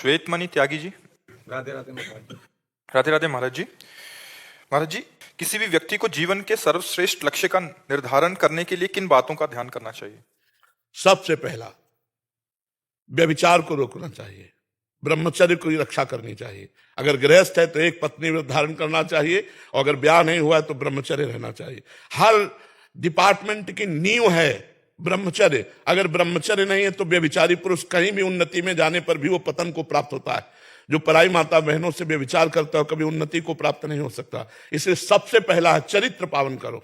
श्वेतमणि त्यागी जी। राधे राधे महाराज। राधे राधे महाराज जी। महाराज जी, किसी भी व्यक्ति को जीवन के सर्वश्रेष्ठ लक्ष्य का निर्धारण करने के लिए किन बातों का ध्यान करना चाहिए? सबसे पहला, व्यभिचार को रोकना चाहिए, ब्रह्मचर्य की रक्षा करनी चाहिए। अगर गृहस्थ है तो एक पत्नी व्रत धारण करना चाहिए, और अगर ब्याह नहीं हुआ है तो ब्रह्मचर्य रहना चाहिए। हर डिपार्टमेंट की नींव है ब्रह्मचर्य। अगर ब्रह्मचर्य नहीं है तो व्यभिचारी पुरुष कहीं भी उन्नति में जाने पर भी वो पतन को प्राप्त होता है। जो पराई माता बहनों से व्यभिचार करता है कभी उन्नति को प्राप्त नहीं हो सकता। इसलिए सबसे पहला है चरित्र पावन करो।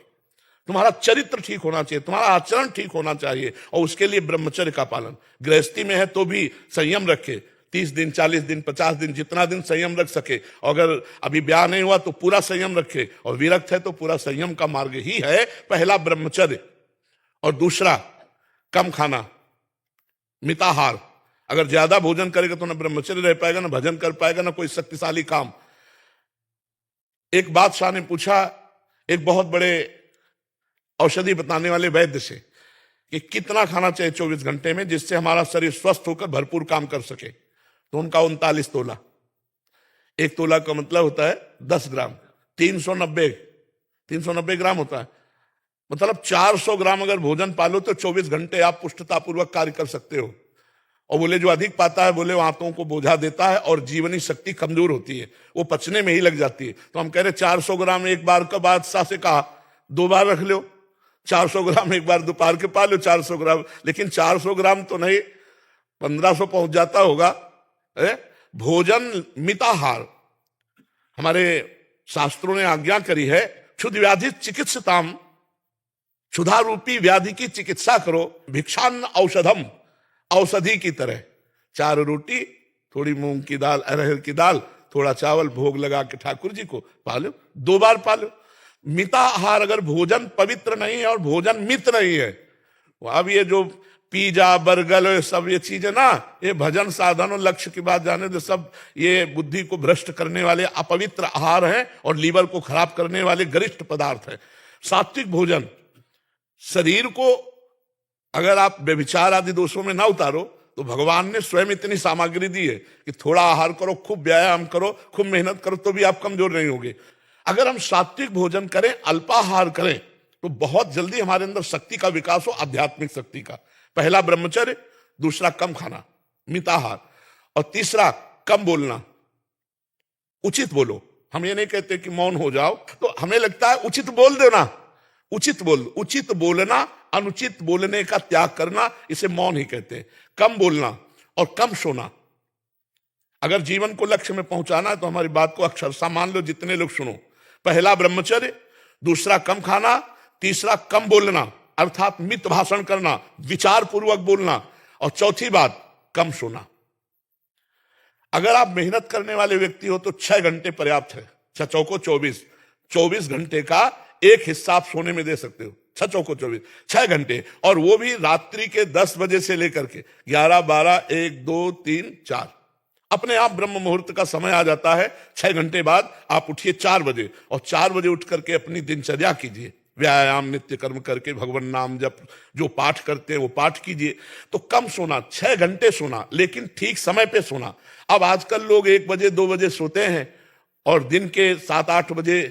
तुम्हारा चरित्र ठीक होना चाहिए, तुम्हारा आचरण ठीक होना चाहिए, और उसके लिए ब्रह्मचर्य का पालन। गृहस्थी में है तो भी संयम रखे, 30 दिन 40 दिन 50 दिन जितना दिन संयम रख सके। और अगर अभी ब्याह नहीं हुआ तो पूरा संयम रखे, और विरक्त है तो पूरा संयम का मार्ग ही है पहला ब्रह्मचर्य। और दूसरा, कम खाना, मिताहार। अगर ज्यादा भोजन करेगा तो ना ब्रह्मचर्य रह पाएगा, ना भजन कर पाएगा, ना कोई शक्तिशाली काम। एक बादशाह ने पूछा एक बहुत बड़े औषधि बताने वाले वैद्य से कि कितना खाना चाहिए 24 घंटे में जिससे हमारा शरीर स्वस्थ होकर भरपूर काम कर सके। तो उनका 39 तोला। एक तोला का मतलब होता है 10 ग्राम, 390 ग्राम होता है। मतलब 400 ग्राम अगर भोजन पालो तो 24 घंटे आप पुष्टतापूर्वक कार्य कर सकते हो। और बोले जो अधिक पाता है, बोले वो आंतों को बोझा देता है और जीवनी शक्ति कमजोर होती है, वो पचने में ही लग जाती है। तो हम कह रहे 400 ग्राम एक बार का बादशाह से कहा 2 बार रख लो। 400 ग्राम एक बार दोपहर के पा लो 400 ग्राम, लेकिन 400 ग्राम तो नहीं, 1500 पहुंच जाता होगा। भोजन मिताहार हमारे शास्त्रों ने आज्ञा करी है। क्षुध व्याधि चिकित्सताम, क्षुधा रूपी व्याधि की चिकित्सा करो। भिक्षान्न औषधम, औषधि की तरह। 4 रोटी, थोड़ी मूंग की दाल, अरहर की दाल, थोड़ा चावल भोग लगा के ठाकुर जी को पालो, 2 बार पालो। मिताहार, अगर भोजन पवित्र नहीं है और भोजन मित नहीं है, अब ये जो पिज्जा बर्गर सब ये चीजें ना, ये भजन साधन और लक्ष्य की बात जाने दो, सब ये बुद्धि को भ्रष्ट करने वाले अपवित्र आहार हैं और लीवर को खराब करने वाले गरिष्ठ पदार्थ हैं। सात्विक भोजन, शरीर को अगर आप व्यभिचार आदि दोषों में ना उतारो तो भगवान ने स्वयं इतनी सामग्री दी है कि थोड़ा आहार करो, खूब व्यायाम करो, खूब मेहनत करो तो भी आप कमजोर नहीं होगे। अगर हम सात्विक भोजन करें, अल्पाहार करें, तो बहुत जल्दी हमारे अंदर शक्ति का विकास हो, आध्यात्मिक शक्ति का। पहला ब्रह्मचर्य, दूसरा कम खाना मिताहार, और तीसरा कम बोलना। उचित बोलो। हम ये नहीं कहते कि मौन हो जाओ, तो हमें लगता है उचित बोल देना। उचित बोलना, अनुचित बोलने का त्याग करना, इसे मौन ही कहते हैं। कम बोलना और कम सोना। अगर जीवन को लक्ष्य में पहुंचाना है तो हमारी बात को अक्षरशः मान लो, जितने लोग सुनो। पहला ब्रह्मचर्य, दूसरा कम खाना, तीसरा कम बोलना अर्थात मित भाषण करना, विचार पूर्वक बोलना, और चौथी बात कम सोना। अगर आप मेहनत करने वाले व्यक्ति हो तो 6 घंटे पर्याप्त है। 6 चौको 24 घंटे का एक हिस्सा आप सोने में दे सकते हो। 6 चौको 24, 6 घंटे, और वो भी रात्रि के 10 बजे से लेकर के 11, 12, 1, 2, 3, 4। अपने आप ब्रह्म मुहूर्त का समय आ जाता है। 6 घंटे बाद आप उठिए 4 बजे, और 4 बजे उठ करके अपनी दिनचर्या कीजिए। व्यायाम नित्य कर्म करके भगवान नाम जप, जो पाठ करते हैं वो पाठ कीजिए। तो कम सोना, 6 घंटे सोना, लेकिन ठीक समय पे सोना। अब आजकल लोग 1 बजे 2 बजे सोते हैं और दिन के 7-8 बजे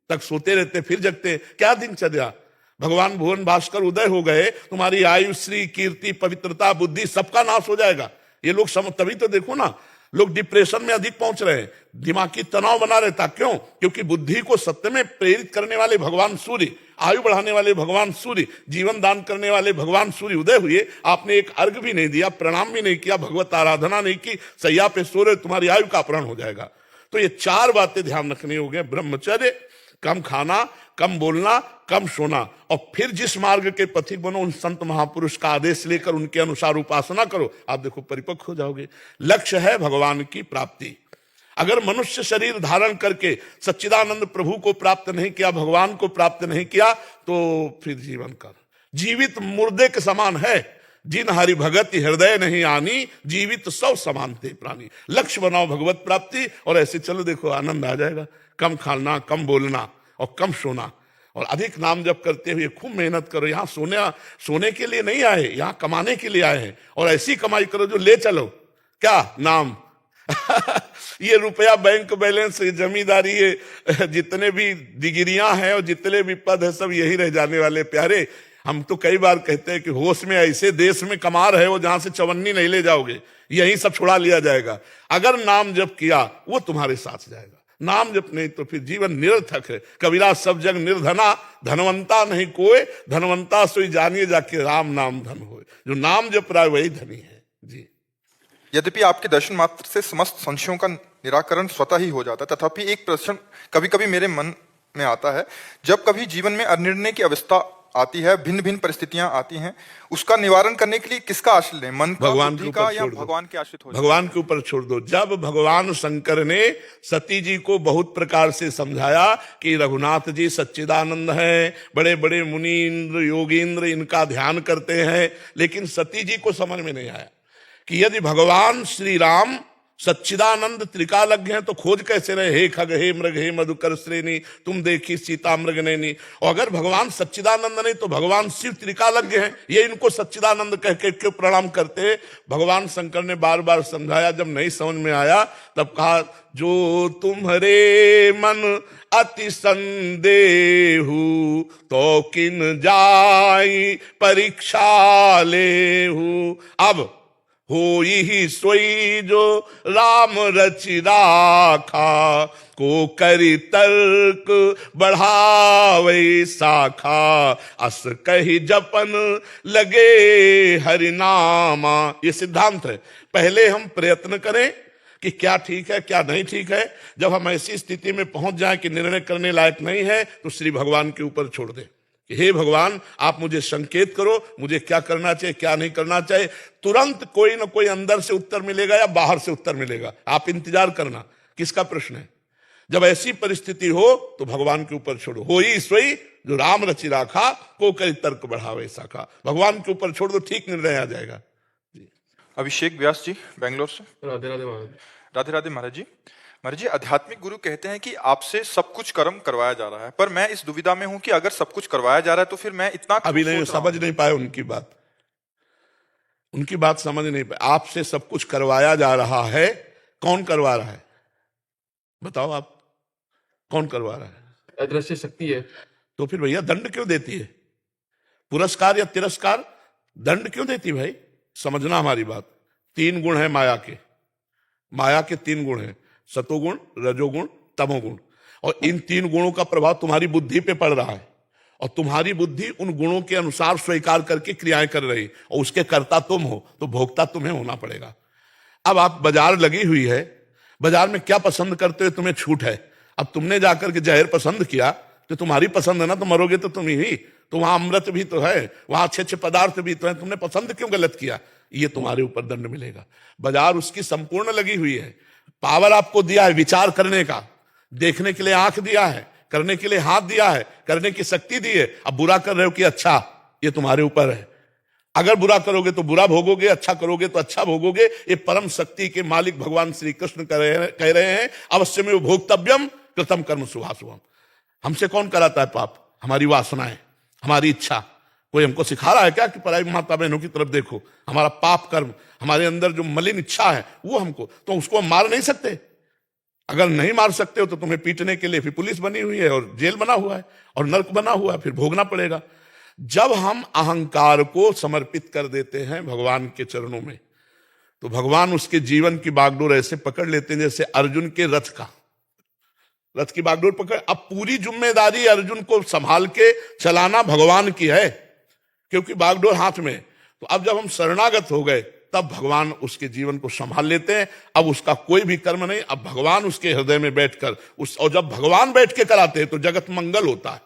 तक सोते रहते, फिर जगते। क्या दिनचर्या? भगवान भुवन भास्कर उदय हो गए, तुम्हारी आयु, श्री, कीर्ति, पवित्रता, बुद्धि सबका नाश हो जाएगा। ये लोग तभी तो देखो ना, लोग डिप्रेशन में अधिक पहुंच रहे हैं, दिमागी तनाव बना रहता। क्यों? क्योंकि बुद्धि को सत्य में प्रेरित करने वाले भगवान सूर्य, आयु बढ़ाने वाले भगवान सूर्य, जीवन दान करने वाले भगवान सूर्य उदय हुए। आपने एक अर्घ भी नहीं दिया, प्रणाम भी नहीं किया, भगवत आराधना नहीं की, सैया पे सो रहे, तुम्हारी आयु का अपहरण हो जाएगा। तो ये 4 बातें ध्यान रखनी होगी। ब्रह्मचर्य, कम खाना, कम बोलना, कम सोना, और फिर जिस मार्ग के पथिक बनो, उन संत महापुरुष का आदेश लेकर उनके अनुसार उपासना करो। आप देखो परिपक्व हो जाओगे। लक्ष्य है भगवान की प्राप्ति। अगर मनुष्य शरीर धारण करके सच्चिदानंद प्रभु को प्राप्त नहीं किया, भगवान को प्राप्त नहीं किया, तो फिर जीवन कर जीवित मुर्दे के समान है। जिन हरि भगत हृदय नहीं आनी, जीवित सब समान थे प्राणी। लक्ष्य बनाओ भगवत प्राप्ति, और ऐसे चलो, देखो आनंद आ जाएगा। कम खाना, कम बोलना और कम सोना, और अधिक नाम जप करते हुए खूब मेहनत करो। यहाँ सोने के लिए नहीं आए, यहाँ कमाने के लिए आए हैं। और ऐसी कमाई करो जो ले चलो। क्या? नाम, ये रुपया बैंक बैलेंस, ये जमींदारी, ये जितने भी डिग्रियां हैं और जितने भी पद है सब यही रह जाने वाले प्यारे। हम तो कई बार कहते हैं कि होश में ऐसे देश में कमा रहे हो जहां से चवन्नी नहीं ले जाओगे, यही सब छुड़ा लिया जाएगा। अगर नाम जप किया वो तुम्हारे साथ जाएगा, नाम जप नहीं तो फिर जीवन निरर्थक है। कबीरा सब जग निर्धना, धनवंता नहीं कोई, धनवंता सोई जानिए जाके राम नाम धन होए। जो नाम जप रहा है वही धनी है जी। यद्यपि आपके दर्शन मात्र से समस्त संशयों का निराकरण स्वतः ही हो जाता है, तथापि एक प्रश्न कभी कभी मेरे मन में आता है। जब कभी जीवन में अनिर्णय की अवस्था आती है, भिन्न भिन्न परिस्थितियां आती हैं, उसका निवारण करने के लिए किसका आश्रय लें? मन का, भगवान बुद्धि के का ऊपर या छोड़ दो। भगवान के आश्रित हो जाए? भगवान के ऊपर छोड़ दो। जब भगवान शंकर ने सती जी को बहुत प्रकार से समझाया कि रघुनाथ जी सच्चिदानंद हैं, बड़े बड़े मुनीन्द्र योगींद्र इनका ध्यान करते हैं, लेकिन सती जी को समझ में नहीं आया कि यदि भगवान श्री राम सच्चिदानंद त्रिकालज्ञ हैं तो खोज कैसे रहे, हे खग हे मृग हे मधुकर श्रेणी तुम देखी सीता मृग नैनी। और अगर भगवान सच्चिदानंद नहीं तो भगवान शिव त्रिकालज्ञ हैं, ये इनको सच्चिदानंद कह के क्यों प्रणाम करते? भगवान शंकर ने बार बार समझाया, जब नहीं समझ में आया तब कहा, जो तुम्हारे मन अति संदेहु तो किन जाई परीक्षा लेहु। अब हो ही सोई जो राम रचि राखा, को करी तर्क बढ़ावे शाखा, अस कही जपन लगे हरिनामा। ये सिद्धांत है। पहले हम प्रयत्न करें कि क्या ठीक है क्या नहीं ठीक है। जब हम ऐसी स्थिति में पहुंच जाएं कि निर्णय करने लायक नहीं है तो श्री भगवान के ऊपर छोड़ दें कि हे भगवान आप मुझे संकेत करो, मुझे क्या करना चाहिए क्या नहीं करना चाहिए। तुरंत कोई ना कोई अंदर से उत्तर मिलेगा या बाहर से उत्तर मिलेगा, आप इंतजार करना किसका प्रश्न है। जब ऐसी परिस्थिति हो तो भगवान के ऊपर छोड़ो। हो ही सोई जो राम रचि राखा, को कई तर्क बढ़ावे शाखा। भगवान के ऊपर छोड़ दो, ठीक निर्णय आ जाएगा। अभिषेक व्यास जी बेंगलोर से। राधे राधे महाराज। राधे राधे महाराज जी। महाराज जी, आध्यात्मिक गुरु कहते हैं कि आपसे सब कुछ कर्म करवाया जा रहा है, पर मैं इस दुविधा में हूं कि अगर सब कुछ करवाया जा रहा है तो फिर मैं इतना अभी नहीं समझ नहीं पाए उनकी बात समझ नहीं पाए। आपसे सब कुछ करवाया जा रहा है, कौन करवा रहा है बताओ आप, कौन करवा रहा है? अदृश्य शक्ति है। तो फिर भैया दंड क्यों देती है? पुरस्कार या तिरस्कार दंड क्यों देती भाई? समझना हमारी बात। 3 गुण है माया के। माया के 3 गुण हैं, सतोगुण, रजोगुण, तमोगुण। और इन 3 गुणों का प्रभाव तुम्हारी बुद्धि पे पड़ रहा है और तुम्हारी बुद्धि उन गुणों के अनुसार स्वीकार करके क्रियाएं कर रही, और उसके कर्ता तुम हो तो भोक्ता तुम्हें होना पड़ेगा। अब आप बाजार लगी हुई है, बाजार में क्या पसंद करते हो तुम्हें छूट है। अब तुमने जाकर के जहर पसंद किया तो तुम्हारी पसंद है ना, तो मरोगे तो तुम ही। तो वहां अमृत भी तो है, वहां अच्छे अच्छे पदार्थ भी तो है, तुमने पसंद क्यों गलत किया? ये तुम्हारे ऊपर दंड मिलेगा। बाजार उसकी संपूर्ण लगी हुई है, पावर आपको दिया है विचार करने का, देखने के लिए आंख दिया है, करने के लिए हाथ दिया है, करने की शक्ति दी है। अब बुरा कर रहे हो कि अच्छा, ये तुम्हारे ऊपर है। अगर बुरा करोगे तो बुरा भोगोगे, अच्छा करोगे तो अच्छा भोगोगे। ये परम शक्ति के मालिक भगवान श्री कृष्ण कह रहे हैं, अवश्य में भोक्तव्यम कृतम कर्म शुभाशुभम। हमसे कौन कराता है पाप? हमारी वासनाएं, हमारी इच्छा। कोई हमको सिखा रहा है क्या कि पराई माता बहनों की तरफ देखो? हमारा पाप कर्म, हमारे अंदर जो मलिन इच्छा है वो हमको, तो उसको हम मार नहीं सकते। अगर नहीं मार सकते हो तो तुम्हें पीटने के लिए फिर पुलिस बनी हुई है और जेल बना हुआ है और नर्क बना हुआ है, फिर भोगना पड़ेगा। जब हम अहंकार को समर्पित कर देते हैं भगवान के चरणों में तो भगवान उसके जीवन की बागडोर ऐसे पकड़ लेते हैं जैसे अर्जुन के रथ की बागडोर पकड़। अब पूरी जिम्मेदारी अर्जुन को संभाल के चलाना भगवान की है, क्योंकि बागडोर हाथ में। तो अब जब हम शरणागत हो गए तब भगवान उसके जीवन को संभाल लेते हैं। अब उसका कोई भी कर्म नहीं, अब भगवान उसके हृदय में बैठकर और जब भगवान बैठ के कराते हैं तो जगत मंगल होता है,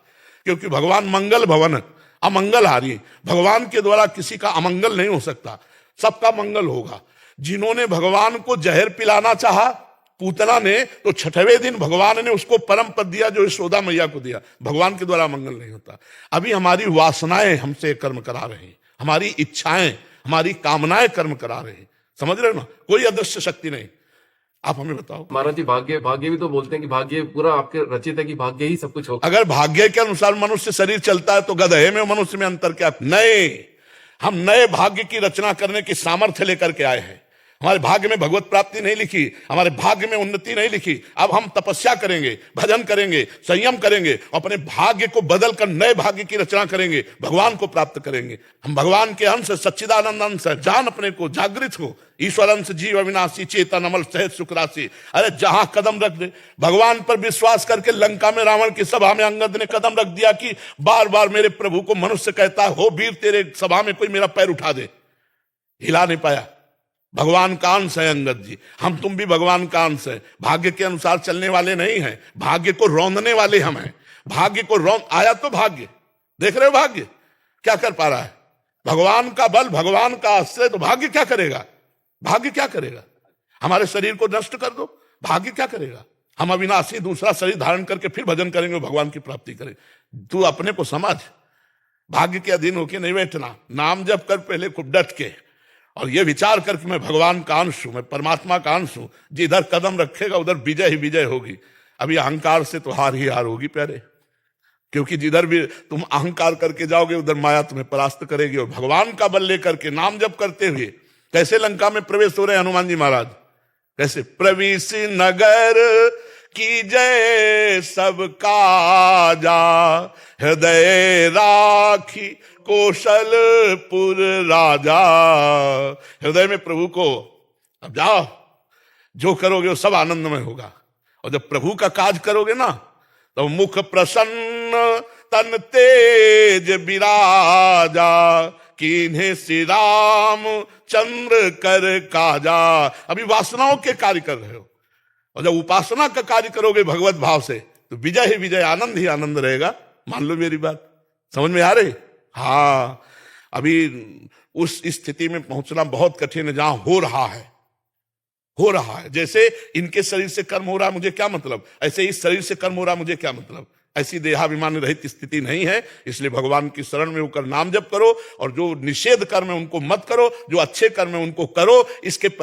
क्योंकि भगवान मंगल भवन अमंगल हारी। भगवान के द्वारा किसी का अमंगल नहीं हो सकता, सबका मंगल होगा। जिन्होंने भगवान को जहर पिलाना चाहा पूतना ने, तो 6वें दिन भगवान ने उसको परम पद दिया जो यशोदा मैया को दिया। भगवान के द्वारा मंगल नहीं होता। अभी हमारी वासनाएं हमसे कर्म करा रही हैं, हमारी इच्छाएं हमारी कामनाएं कर्म करा रही हैं। समझ रहे हो ना? कोई अदृश्य शक्ति नहीं। आप हमें बताओ। महाराज जी, भाग्य भी तो बोलते हैं कि भाग्य पूरा आपके रचित है, कि भाग्य ही सब कुछ होगा। अगर भाग्य के अनुसार मनुष्य शरीर चलता है तो गधे में और मनुष्य में अंतर क्या? नहीं, हम नए भाग्य की रचना करने की सामर्थ्य लेकर के आए हैं। हमारे भाग्य में भगवत प्राप्ति नहीं लिखी, हमारे भाग्य में उन्नति नहीं लिखी। अब हम तपस्या करेंगे, भजन करेंगे, संयम करेंगे, अपने भाग्य को बदलकर नए भाग्य की रचना करेंगे, भगवान को प्राप्त करेंगे। हम भगवान के अंश, सच्चिदानंद अंश है। जान अपने को, जागृत हो। ईश्वर अंश जीव अविनाशी, चेतन अमल सहज सुख राशि। अरे जहां कदम रख दे, भगवान पर विश्वास करके लंका में रावण की सभा में अंगद ने कदम रख दिया कि बार बार मेरे प्रभु को मनुष्य कहता है, हो वीर तेरे सभा में कोई मेरा पैर उठा दे, हिला नहीं पाया। भगवान का अंश है अंगद जी, हम तुम भी भगवान का अंश है। भाग्य के अनुसार चलने वाले नहीं हैं, भाग्य को रौंदने वाले हम हैं। भाग्य को रौंद आया तो भाग्य, देख रहे हो भाग्य क्या कर पा रहा है? भगवान का बल, भगवान का आश्रय, तो भाग्य क्या करेगा? भाग्य क्या करेगा? हमारे शरीर को नष्ट कर दो, भाग्य क्या करेगा? हम अविनाशी दूसरा शरीर धारण करके फिर भजन करेंगे, भगवान की प्राप्ति करेंगे। तू अपने को समझ, भाग्य के अधीन होके नहीं बैठना। नाम जप कर पहले खूब डट के, और ये विचार कर कि मैं भगवान का अंश हूं, मैं परमात्मा का अंश हूं। जिधर कदम रखेगा उधर विजय ही विजय होगी। अभी अहंकार से तो हार ही हार होगी प्यारे, क्योंकि जिधर भी तुम अहंकार करके जाओगे उधर माया तुम्हें परास्त करेगी। और भगवान का बल लेकर के नाम जप करते हुए कैसे लंका में प्रवेश हो रहे हैं हनुमान जी महाराज? कैसे? प्रवेश नगर की जय सब काजा, हृदय राखी कौशलपुर राजा। हृदय में प्रभु को, अब जाओ, जो करोगे वो सब आनंदमय होगा। और जब प्रभु का काज करोगे ना, तो मुख प्रसन्न तन तेज विराजा, किन्हें श्री राम चंद्र कर काजा। अभी वासनाओं के कार्य कर रहे हो, और जब उपासना का कार्य करोगे भगवत भाव से, तो विजय ही विजय, आनंद ही आनंद रहेगा। मान लो मेरी बात, समझ में आ रही? हाँ, अभी उस स्थिति में पहुंचना बहुत कठिन है जहां हो रहा है। जैसे इनके शरीर से कर्म हो रहा है, मुझे क्या मतलब? ऐसे इस शरीर से कर्म हो रहा है, मुझे क्या मतलब? ऐसी देहाभिमान रहित स्थिति नहीं है। इसलिए भगवान की शरण में होकर नाम जप करो, और जो निषेध कर्म है उनको मत करो, जो अच्छे कर्म है उनको करो। इसके